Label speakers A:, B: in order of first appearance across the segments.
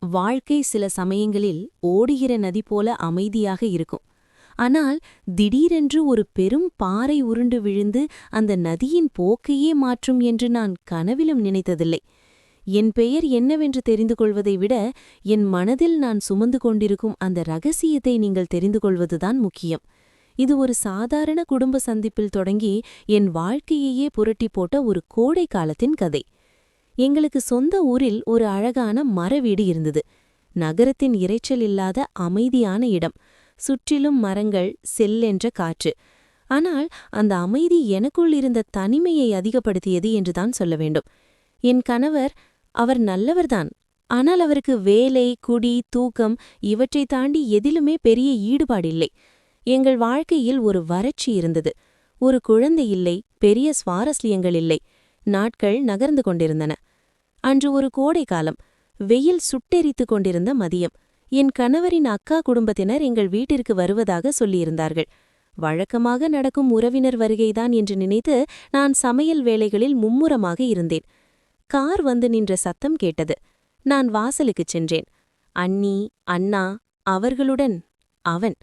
A: வாழ்க்கை சில சமயங்களில் ஓடுகிற நதி போல அமைதியாக இருக்கும். ஆனால் திடீரென்று ஒரு பெரும் பாறை உருண்டு விழுந்து அந்த நதியின் போக்கையே மாற்றும் என்று நான் கனவிலும் நினைத்ததில்லை. என் பெயர் என்னவென்று தெரிந்து கொள்வதை விட என் மனதில் நான் சுமந்து கொண்டிருக்கும் அந்த ரகசியத்தை நீங்கள் தெரிந்து கொள்வதுதான் முக்கியம். இது ஒரு சாதாரண குடும்ப சந்திப்பில் தொடங்கி என் வாழ்க்கையையே புரட்டி போட்ட ஒரு கோடை காலத்தின் கதை. எங்களுக்கு சொந்த ஊரில் ஒரு அழகான மரவீடு இருந்தது. நகரத்தின் இரைச்சல் இல்லாத அமைதியான இடம். சுற்றிலும் மரங்கள், செல்லென்ற காற்று. ஆனால் அந்த அமைதி எனக்குள் இருந்த தனிமையை அதிகப்படுத்தியது என்றுதான் சொல்ல வேண்டும். என் கணவர், அவர் நல்லவர்தான். ஆனால் அவருக்கு வேலை, குடி, தூக்கம் இவற்றைத் தாண்டி எதிலுமே பெரிய ஈடுபாடில்லை. எங்கள் வாழ்க்கையில் ஒரு வறட்சி இருந்தது. ஒரு குழந்தை இல்லை, பெரிய சுவாரஸ்யங்கள் இல்லை. நாட்கள் நகர்ந்து கொண்டிருந்தன. அன்று ஒரு கோடை காலம். வெயில் சுட்டெரித்துக் கொண்டிருந்த மதியம். என் கணவரின் அக்கா குடும்பத்தினர் எங்கள் வீட்டிற்கு வருவதாக சொல்லியிருந்தார்கள். வழக்கமாக நடக்கும் உறவினர் வருகைதான் என்று நினைத்து நான் சமையல் வேலைகளில் மும்முரமாக இருந்தேன். கார் வந்து நின்ற சத்தம் கேட்டது. நான் வாசலுக்குச் சென்றேன். அண்ணி, அண்ணா, அவர்களுடன் அவன்.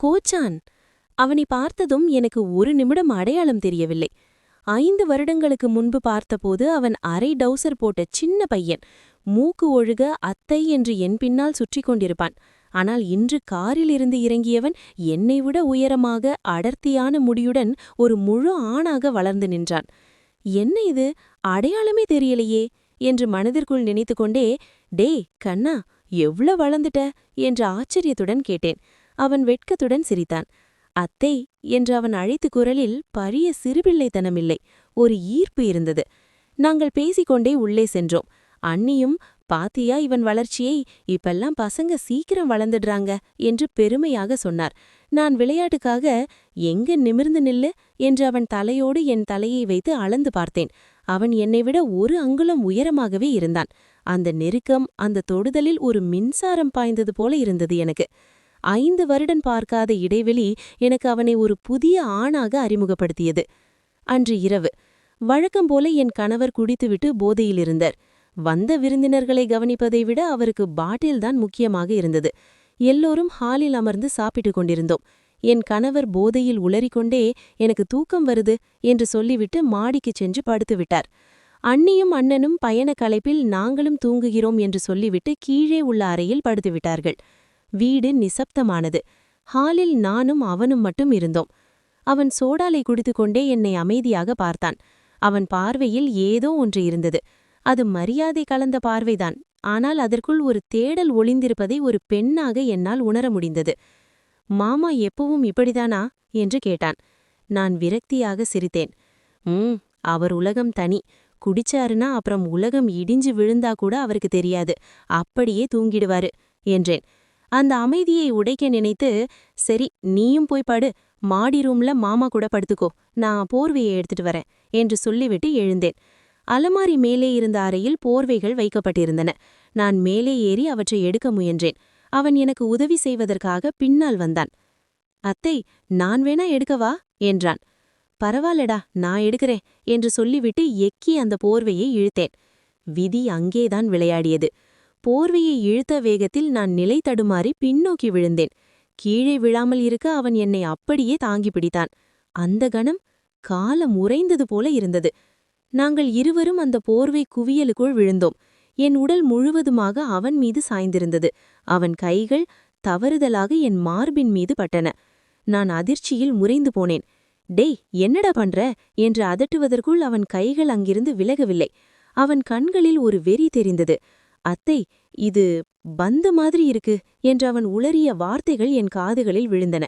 A: கோச்சான்! அவனை பார்த்ததும் எனக்கு ஒரு நிமிடம் அடையாளம் தெரியவில்லை. 5 வருடங்களுக்கு முன்பு பார்த்தபோது அவன் அரை டவுசர் போட்ட சின்ன பையன். மூக்கு ஒழுக அத்தை என்று என் பின்னால் சுற்றி கொண்டிருப்பான். ஆனால் இன்று காரிலிருந்து இறங்கியவன் என்னை விட உயரமாக அடர்த்தியான முடியுடன் ஒரு முழு ஆணாக வளர்ந்து நின்றான். என்ன இது, அடையாளமே தெரியலையே என்று மனதிற்குள் நினைத்துக்கொண்டே, டேய் கண்ணா, எவ்ளோ வளர்ந்துட்ட என்று ஆச்சரியத்துடன் கேட்டேன். அவன் வெட்கத்துடன் சிரித்தான். அத்தை என்று அவன் அழைத்த குரலில் பரிய சிறுபிள்ளைத்தனமில்லை, ஒரு ஈர்ப்பு இருந்தது. நாங்கள் பேசிக்கொண்டே உள்ளே சென்றோம். அண்ணியும், பாத்தியா இவன் வளர்ச்சியை, இப்பெல்லாம் பசங்க சீக்கிரம் வளர்ந்துடுறாங்க என்று பெருமையாக சொன்னார். நான் விளையாட்டுக்காக, எங்க நிமிர்ந்து நில்லு என்று அவன் தலையோடு என் தலையை வைத்து அளந்து பார்த்தேன். அவன் என்னை விட 1 அங்குலம் உயரமாகவே இருந்தான். அந்த நெருக்கம், அந்த தொடுதலில் ஒரு மின்சாரம் பாய்ந்தது போல இருந்தது எனக்கு. 5 வருடம் பார்க்காத இடைவெளி எனக்கு அவனை ஒரு புதிய ஆணாக அறிமுகப்படுத்தியது. அன்று இரவு வழக்கம் போல என் கணவர் குடித்துவிட்டு போதையிலிருந்தார். வந்த விருந்தினர்களை கவனிப்பதை விட அவருக்கு பாட்டில்தான் முக்கியமாக இருந்தது. எல்லோரும் ஹாலில் அமர்ந்து சாப்பிட்டுக் கொண்டிருந்தோம். என் கணவர் போதையில் உளறிக்கொண்டே, எனக்கு தூக்கம் வருது என்று சொல்லிவிட்டு மாடிக்குச் சென்று படுத்துவிட்டார். அண்ணியும் அண்ணனும் பயண களைப்பில் நாங்களும் தூங்குகிறோம் என்று சொல்லிவிட்டு கீழே உள்ள அறையில் படுத்துவிட்டார்கள். வீடு நிசப்தமானது. ஹாலில் நானும் அவனும் மட்டும் இருந்தோம். அவன் சோடாலை குடித்துக்கொண்டே என்னை அமைதியாக பார்த்தான். அவன் பார்வையில் ஏதோ ஒன்று இருந்தது. அது மரியாதை கலந்த பார்வைதான். ஆனால் அதற்குள் ஒரு தேடல் ஒளிந்திருப்பதை ஒரு பெண்ணாக என்னால் உணர முடிந்தது. மாமா எப்பவும் இப்படிதானா என்று கேட்டான். நான் விரக்தியாக சிரித்தேன். அவர் உலகம் தனி. குடிச்சாருன்னா அப்புறம் உலகம் இடிஞ்சு விழுந்தா கூட அவருக்கு தெரியாது. அப்படியே தூங்கிடுவாரு என்றேன். அந்த அமைதியை உடைக்க நினைத்து, சரி நீயும் போய் படு, மாடி ரூம்ல மாமா கூட படுத்துக்கோ, நான் போர்வையை எடுத்துட்டு வரேன் என்று சொல்லிவிட்டு எழுந்தேன். அலமாரி மேலே இருந்த அறையில் போர்வைகள் வைக்கப்பட்டிருந்தன. நான் மேலே ஏறி அவற்றை எடுக்க முயன்றேன். அவன் எனக்கு உதவி செய்வதற்காக பின்னால் வந்தான். அத்தை, நான் வேணா எடுக்கவா என்றான். பரவாயில்லடா, நான் எடுக்கிறேன் என்று சொல்லிவிட்டு எக்கி அந்த போர்வையை இழுத்தேன். விதி அங்கேதான் விளையாடியது. போர்வையை இழுத்த வேகத்தில் நான் நிலை தடுமாறி பின்னோக்கி விழுந்தேன். கீழே விழாமல் இருக்க அவன் என்னை அப்படியே தாங்கி பிடித்தான். அந்த கணம் காலம் உறைந்தது போல இருந்தது. நாங்கள் இருவரும் அந்த போர்வை குவியலுக்குள் விழுந்தோம். என் உடல் முழுவதுமாக அவன் மீது சாய்ந்திருந்தது. அவன் கைகள் தவறுதலாக என் மார்பின் மீது பட்டன. நான் அதிர்ச்சியில் முறைந்து போனேன். டேய், என்னடா பண்ற என்று அதட்டுவதற்குள் அவன் கைகள் அங்கிருந்து விலகவில்லை. அவன் கண்களில் ஒரு வெறி தெரிந்தது. அத்தை, இது பந்து மாதிரி இருக்கு என்று அவன் உளறிய வார்த்தைகள் என் காதுகளில் விழுந்தன.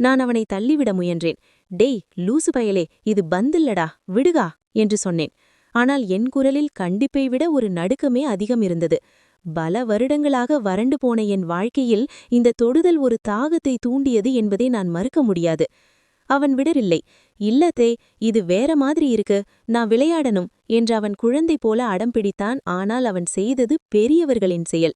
A: நான் அவனை தள்ளிவிட முயன்றேன். டேய் லூசு பயலே, இது பந்தில்லடா, விடுகா என்று சொன்னேன். ஆனால் என் குரலில் கண்டிப்பை விட ஒரு நடுக்கமே அதிகம் இருந்தது. பல வருடங்களாக வறண்டு போன என் வாழ்க்கையில் இந்த தொடுதல் ஒரு தாகத்தை தூண்டியது என்பதை நான் மறுக்க முடியாது. அவன் விடரில்லை. இல்லத்தே, இது வேற மாதிரி இருக்கு, நான் விளையாடணும் என்று அவன் குழந்தை போல அடம் பிடித்தான். ஆனால் அவன் செய்தது பெரியவர்களின் செயல்.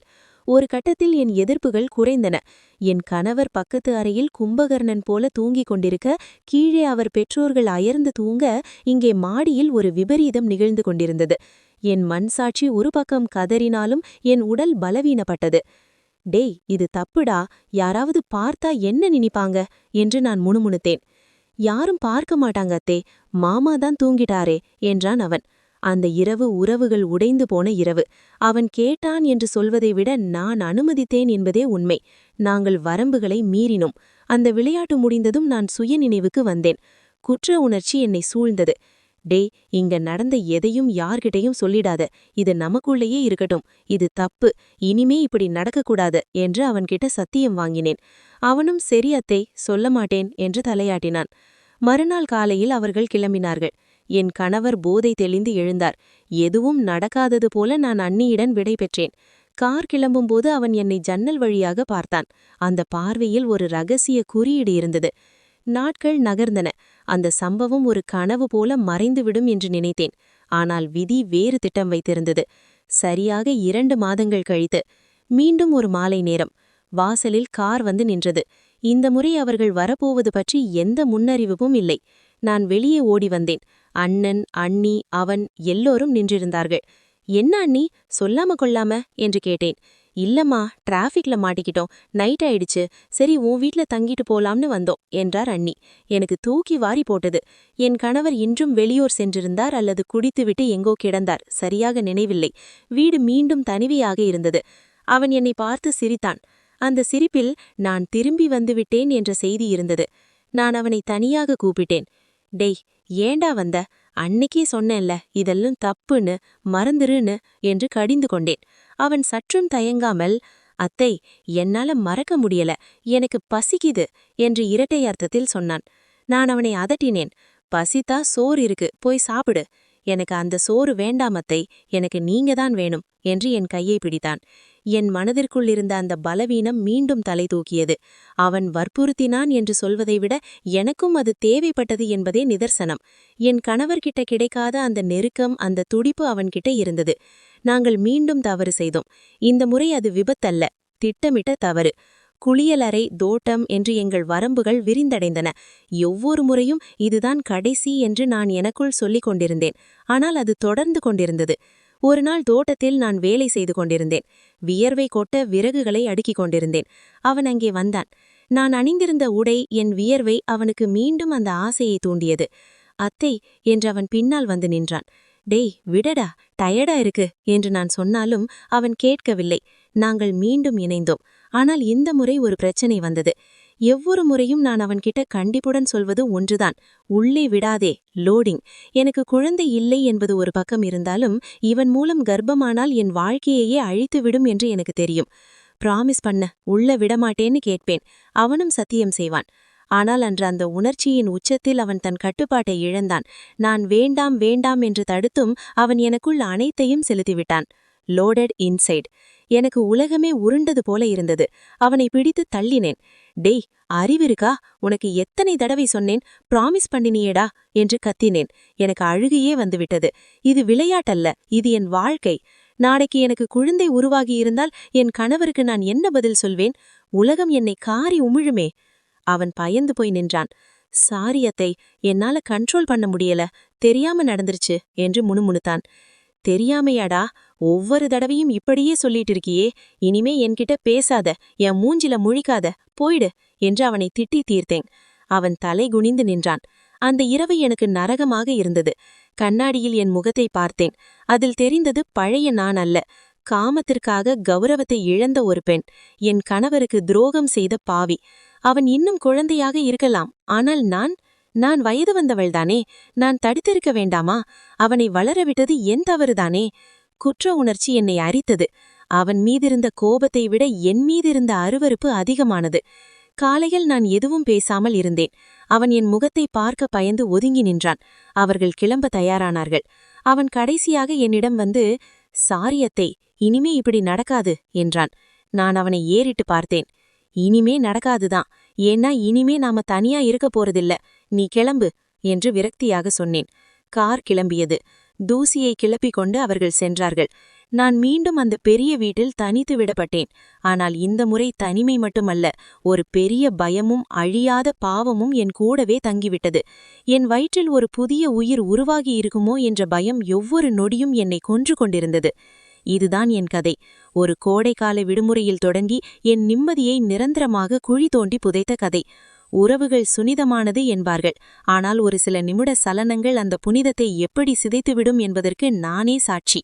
A: ஒரு கட்டத்தில் என் எதிர்ப்புகள் குறைந்தன. என் கணவர் பக்கத்து அறையில் கும்பகர்ணன் போல தூங்கிக் கொண்டிருக்க, கீழே அவர் பெற்றோர்கள் அயர்ந்து தூங்க, இங்கே மாடியில் ஒரு விபரீதம் நிகழ்ந்து கொண்டிருந்தது. என் மண்சாட்சி ஒரு பக்கம் கதறினாலும் என் உடல் பலவீனப்பட்டது. டேய், இது தப்புடா, யாராவது பார்த்தா என்ன நினைப்பாங்க என்று நான் முணுமுணுத்தேன். யாரும் பார்க்க மாட்டாங்க அத்தே, மாமாதான் தூங்கிட்டாரே என்றான் அவன். அந்த இரவு உறவுகள் உடைந்து போன இரவு. அவன் கேட்டான் என்று சொல்வதை விட நான் அனுமதித்தேன் என்பதே உண்மை. நாங்கள் வரம்புகளை மீறினோம். அந்த விளையாட்டு முடிந்ததும் நான் சுயநினைவுக்கு வந்தேன். குற்ற உணர்ச்சி என்னை சூழ்ந்தது. டேய், இங்க நடந்த எதையும் யார்கிட்டையும் சொல்லிடாத, இது நமக்குள்ளேயே இருக்கட்டும், இது தப்பு, இனிமே இப்படி நடக்கக்கூடாது என்று அவன்கிட்ட சத்தியம் வாங்கினேன். அவனும் சரி அத்தை, சொல்ல மாட்டேன் என்று தலையாட்டினான். மறுநாள் காலையில் அவர்கள் கிளம்பினார்கள். என் கணவர் போதை தெளிந்து எழுந்தார். எதுவும் நடக்காதது போல நான் அண்ணியிடம் விடை பெற்றேன். கார் கிளம்பும்போது அவன் என்னை ஜன்னல் வழியாக பார்த்தான். அந்த பார்வையில் ஒரு ரகசிய குறியீடு இருந்தது. நாட்கள் நகர்ந்தன. அந்த சம்பவம் ஒரு கனவு போல மறைந்துவிடும் என்று நினைத்தேன். ஆனால் விதி வேறு திட்டம் வைத்திருந்தது. சரியாக 2 மாதங்கள் கழித்து மீண்டும் ஒரு மாலை நேரம். வாசலில் கார் வந்து நின்றது. இந்த முறை அவர்கள் வரப்போவது பற்றி எந்த முன்னறிவிப்பும் இல்லை. நான் வெளியே ஓடி வந்தேன். அண்ணன், அண்ணி, அவன் எல்லோரும் நின்றிருந்தார்கள். என்ன அண்ணி, சொல்லாம கொள்ளாம என்று கேட்டேன். இல்லம்மா, டிராஃபிக்ல மாட்டிக்கிட்டோம், நைட் ஆயிடுச்சு, சரி உன் வீட்ல தங்கிட்டு போலாம்னு வந்தோம் என்றார் அண்ணி. எனக்கு தூக்கி வாரி போட்டது. என் கணவர் இன்றும் வெளியூர் சென்றிருந்தார் அல்லது குடித்துவிட்டு எங்கோ கிடந்தார், சரியாக நினைவில்லை. வீடு மீண்டும் தனிமையாக இருந்தது. அவன் என்னை பார்த்து சிரித்தான். அந்த சிரிப்பில் நான் திரும்பி வந்துவிட்டேன் என்ற செய்தி இருந்தது. நான் அவனை தனியாக கூப்பிட்டேன். டேய், ஏண்டா வந்த? அன்னைக்கே சொன்னேன்ல, இதெல்லாம் தப்புன்னு, மறந்துருன்னு என்று கடிந்து கொண்டேன். அவன் சற்றும் தயங்காமல், அத்தை, என்னால மறக்க முடியல, எனக்கு பசிக்குது என்று இரட்டை அர்த்தத்தில் சொன்னான். நான் அவனை அதட்டினேன். பசித்தா சோறு இருக்கு, போய் சாப்பிடு. எனக்கு அந்த சோறு வேண்டாம் அத்தை, எனக்கு நீங்கதான் வேணும் என்று என் கையை பிடித்தான். என் மனதிற்குள் இருந்த அந்த பலவீனம் மீண்டும் தலை தூக்கியது. அவன் வற்புறுத்தினான் என்று சொல்வதை விட எனக்கும் அது தேவைப்பட்டது என்பதே நிதர்சனம். என் கணவர்கிட்ட கிடைக்காத அந்த நெருக்கம், அந்த துடிப்பு அவன்கிட்ட இருந்தது. நாங்கள் மீண்டும் தவறு செய்தோம். இந்த முறை அது விபத்தல்ல, திட்டமிட்ட தவறு. குளியலறை, தோட்டம் என்று எங்கள் வரம்புகள் விரிந்தடைந்தன. ஒவ்வொரு முறையும் இதுதான் கடைசி என்று நான் எனக்குள் சொல்லிக் கொண்டிருந்தேன். ஆனால் அது தொடர்ந்து கொண்டிருந்தது. ஒரு நாள் தோட்டத்தில் நான் வேலை செய்து கொண்டிருந்தேன். வியர்வை கொட்ட விறகுகளை அடுக்கிக் கொண்டிருந்தேன். அவன் அங்கே வந்தான். நான் அணிந்திருந்த உடை, என் வியர்வை அவனுக்கு மீண்டும் அந்த ஆசையை தூண்டியது. அத்தை என்று அவன் பின்னால் வந்து நின்றான். டேய், விடடா, டயர்டா இருக்கு என்று நான் சொன்னாலும் அவன் கேட்கவில்லை. நாங்கள் மீண்டும் இணைந்தோம். ஆனால் இந்த முறை ஒரு பிரச்சனை வந்தது. ஒவ்வொரு முறையும் நான் அவன்கிட்ட கண்டிப்புடன் சொல்வது ஒன்றுதான், உள்ளே விடாதே, லோடிங். எனக்கு குழந்தை இல்லை என்பது ஒரு பக்கம் இருந்தாலும், இவன் மூலம் கர்ப்பமானால் என் வாழ்க்கையையே அழித்துவிடும் என்று எனக்கு தெரியும். பிராமிஸ் பண்ண, உள்ள விடமாட்டேன்னு கேட்பேன். அவனும் சத்தியம் செய்வான். ஆனால் அன்று அந்த உணர்ச்சியின் உச்சத்தில் அவன் தன் கட்டுப்பாட்டை இழந்தான். நான் வேண்டாம் வேண்டாம் என்று தடுத்தும் அவன் எனக்குள் அனைத்தையும் செலுத்திவிட்டான். Loaded inside. எனக்கு உலகமே உருண்டது போல இருந்தது. அவனை பிடித்து தள்ளினேன். டேய், அறிவிருக்கா? உனக்கு எத்தனை தடவை சொன்னேன், பிராமிஸ் பண்ணினியேடா என்று கத்தினேன். எனக்கு அழுகையே வந்துவிட்டது. இது விளையாட்டல்ல, இது என் வாழ்க்கை. நாளைக்கு எனக்கு குழந்தை உருவாகியிருந்தால் என் கணவருக்கு நான் என்ன பதில் சொல்வேன்? உலகம் என்னை காரி உமிழுமே. அவன் பயந்து போய் நின்றான். சாரி அத்தை, என்னால கண்ட்ரோல் பண்ண முடியல, தெரியாம நடந்துருச்சு என்று முணுமுணுத்தான். தெரியாமையாடா? ஒவ்வொரு தடவையும் இப்படியே சொல்லிட்டு இருக்கியே, இனிமே என்கிட்ட பேசாத, என் மூஞ்சில முழிக்காத, போயிடு என்று அவனை திட்டி தீர்த்தேன். அவன் தலை குனிந்து நின்றான். அந்த இரவு எனக்கு நரகமாக இருந்தது. கண்ணாடியில் என் முகத்தை பார்த்தேன். அதில் தெரிந்தது பழைய நான் அல்ல, காமத்திற்காக கௌரவத்தை இழந்த ஒரு பெண், என் கணவருக்கு துரோகம் செய்த பாவி. அவன் இன்னும் குழந்தையாக இருக்கலாம், ஆனால் நான் வயது வந்தவள்தானே. நான் தடுத்திருக்க வேண்டாமா? அவனை வளரவிட்டது என் தவறுதானே. குற்ற உணர்ச்சி என்னை அரித்தது. அவன் மீதிருந்த கோபத்தை விட என் மீதிருந்த அருவருப்பு அதிகமானது. காலையில் நான் எதுவும் பேசாமல் இருந்தேன். அவன் என் முகத்தை பார்க்க பயந்து ஒதுங்கி நின்றான். அவர்கள் கிளம்ப தயாரானார்கள். அவன் கடைசியாக என்னிடம் வந்து, சாரி அத்தை, இனிமே இப்படி நடக்காது என்றான். நான் அவனை ஏறிட்டு பார்த்தேன். இனிமே நடக்காதுதான், ஏன்னா இனிமே நாம தனியா இருக்க போறதில்ல, நீ கிளம்பு என்று விரக்தியாக சொன்னேன். கார் கிளம்பியது. தூசியை கிளப்பிக் கொண்டு அவர்கள் சென்றார்கள். நான் மீண்டும் அந்த பெரிய வீட்டில் தனித்து விடப்பட்டேன். ஆனால் இந்த முறை தனிமை மட்டுமல்ல, ஒரு பெரிய பயமும் அழியாத பாவமும் என் கூடவே தங்கிவிட்டது. என் வயிற்றில் ஒரு புதிய உயிர் உருவாகி இருக்குமோ என்ற பயம் ஒவ்வொரு நொடியும் என்னை கொன்று கொண்டிருந்தது. இதுதான் என் கதை. ஒரு கோடைக்கால விடுமுறையில் தொடங்கி என் நிம்மதியை நிரந்தரமாக குழி தோண்டி புதைத்த கதை. உறவுகள் சுனிதமானது என்பார்கள், ஆனால் ஒரு சில நிமிட சலனங்கள் அந்த புனிதத்தை எப்படி சிதைத்துவிடும் என்பதற்கு நானே சாட்சி.